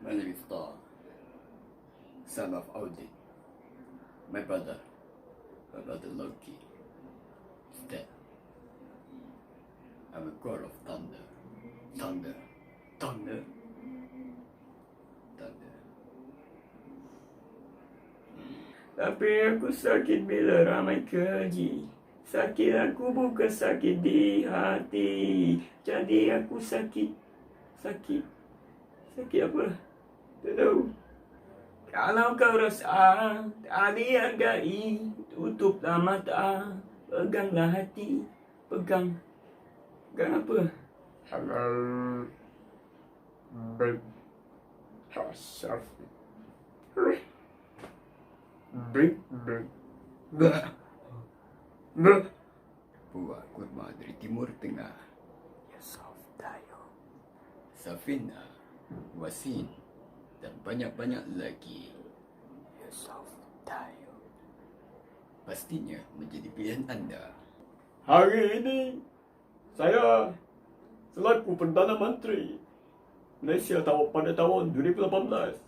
My name is Thor, son of Odin. My brother Loki, is dead. I'm a god of thunder. Thunder. Tapi aku sakit bila ramai keji. Sakit aku bukan sakit di hati. Jadi aku sakit apa? Tak tahu. Kalau kau rasa tak dihargai, tutuplah mata, peganglah hati. Pegang apa? Hello, big yourself. Big. Buah kurma dari Timur Tengah. Yusuf Tayo. Safina, Wasin, dan banyak-banyak lagi. Yusuf Tayo. Pastinya menjadi pilihan anda. Hari ini, saya selaku Perdana Menteri Malaysia pada tahun 2018.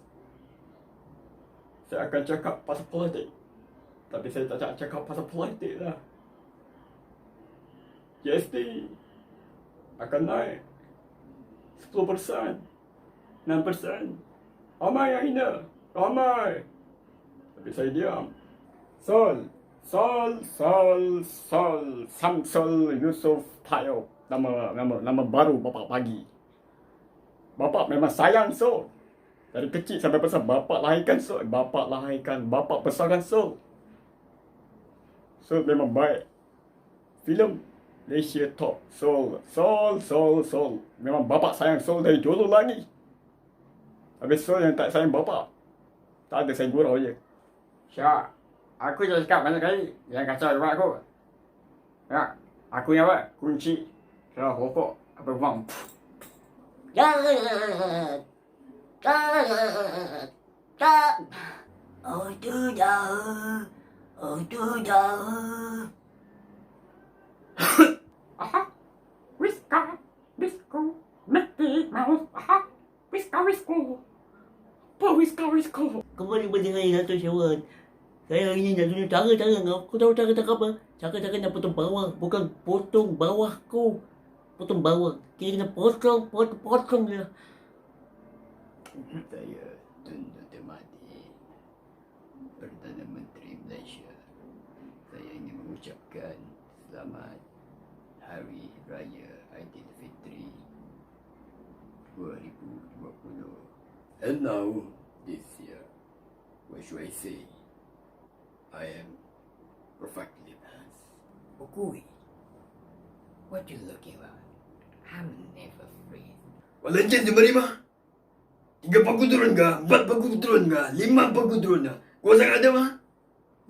Saya akan cakap pasal politik. Tapi saya tak cakap pasal politik lah. GST akan naik 10%, 6%. Ramai yang hina. Ramai. Tapi saya diam. Sol Samsul Yusuf Tayo. Nama baru bapak pagi. Bapak memang sayang Sol. Dari kecil sampai besar bapak lahirkan Sol. Bapak besarkan Sol. Sol memang baik. Filem Malaysia top. Sol. Memang bapak sayang Sol dari dulu lagi. Habis Sol yang tak sayang bapak. Tak ada, saya gurau je. Syak, aku dah cakap banyak kali. Jangan kacau rumah aku. Ya, aku yang apa? Kunci. Kalau rokok, apa buang. Oh tu dah. Aha, Whisker, Disco, Mickey Mouse. Aha, Whisker. Apa Whisker? Kembali berdengar satu syawal. Saya hari ni nak tunjuk cara kau. Kau tahu cara apa? Cara nak potong bawah. Bukan potong bawahku. Potong bawah. Kita kena potong dia. Saya Tun Dr. Mahdi, Perdana Menteri Malaysia. Saya ingin mengucapkan selamat Hari Raya Aidilfitri 2020. And now, this year, what should I say? I am perfectly balanced. Okui, what you looking at? I'm never free. Walanjan di marima. 3 pagu turun ka, 4 pagu turun ka, 5 pagu turun ka. Kau sangat ada mah?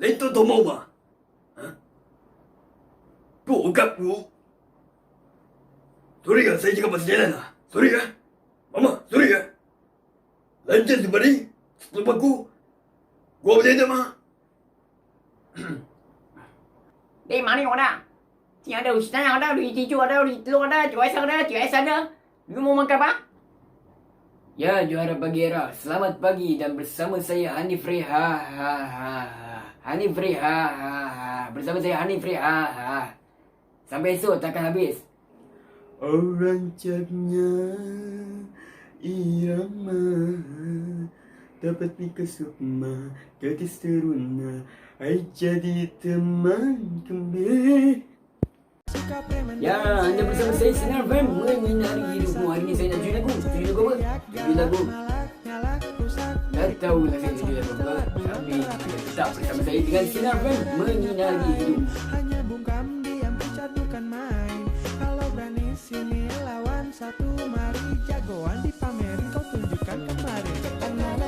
Lain tu mau mah? Ha? Kau ugap ku? Sorry ka, saya cakap pasal jalan lah. Sorry ka? Mama, sorry ka? Lanjut di bari, 10 pagu. Kau boleh ada mah? Đi mà đi ngồi đó. Chị ở đâu, chị ở đâu, chị chua ở đâu, chị luôn ở đâu, chị ở sao đó, chị ở sao đó. Lu mau makan apa? Ya, juara pagi era. Selamat pagi dan bersama saya Hanif Reha. Hanif Reha. Bersama saya Hanif Reha. Sampai esok takkan habis. Orang catnya irama dapat mika sukma gadis teruna ai jadi teman kembali. Ya, anda bersama saya Sinar Fam menyinari hidupmu. Hari ini saya nak tujuh lagu. Tujuh lagu apa? Tujuh lagu. Tak tahu lah saya tujuh lagu apa. Tapi tetap bersama saya dengan Sinar Fam menyinari hidup. Hanya bungkam diam pucat bukan main. Kalau berani sini lawan satu, mari jagoan di